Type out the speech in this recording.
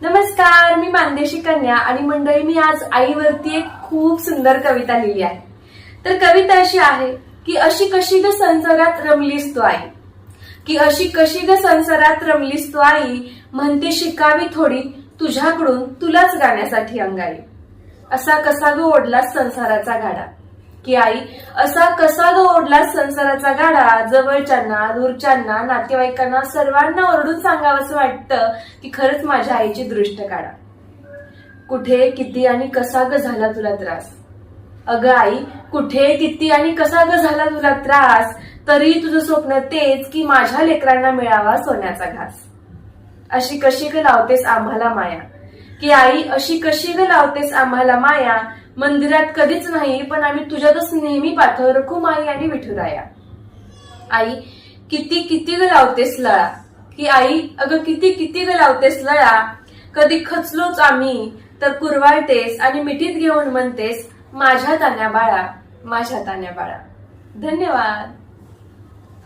नमस्कार, मी मानदेशी कन्या आणि मंडळी मी आज आईवरती एक खूप सुंदर कविता लिहिली आहे। तर कविता अशी आहे की अशी कशी ग संसारात रमलीस तू आई, की अशी कशी ग संसारात रमलीस तू आई, म्हणते शिकावी थोडी तुझ्याकडून तुलाच गाण्यासाठी अंगाई। असा कसा ग ओढलास संसाराचा गाडा, की आई असा कसा ग ओढलास संसाराचा गाडा, जवळच्यांना दूरच्यांना नातेवाईकांना सर्वांना ओरडून सांगावंसं वाटतं की खरंच माझ्या आईची दृष्ट काढा। कुठे किती आणि कसा ग झाला तुला त्रास, अगं आई कुठे किती आणि कसा ग झाला तुला त्रास, तरी तुझं स्वप्न तेच की माझ्या लेकरांना मिळावा सोन्याचा घास। अशी कशी ग लावतेस आम्हाला माया, की आई अशी कशी ग लावतेस आम्हाला माया, मंदिरात कधीच नाही पण आम्ही तुझ्यातच नेहमी पाथर रखू माई आणि विठुराया। आई किती किती ग लावतेस लळा, की आई अगं किती किती ग लावतेस लळा, कधी खचलोच आम्ही तर कुरवाळतेस आणि मिठीत घेऊन म्हणतेस माझ्या तान्या बाळा, माझ्या तान्या बाळा। धन्यवाद।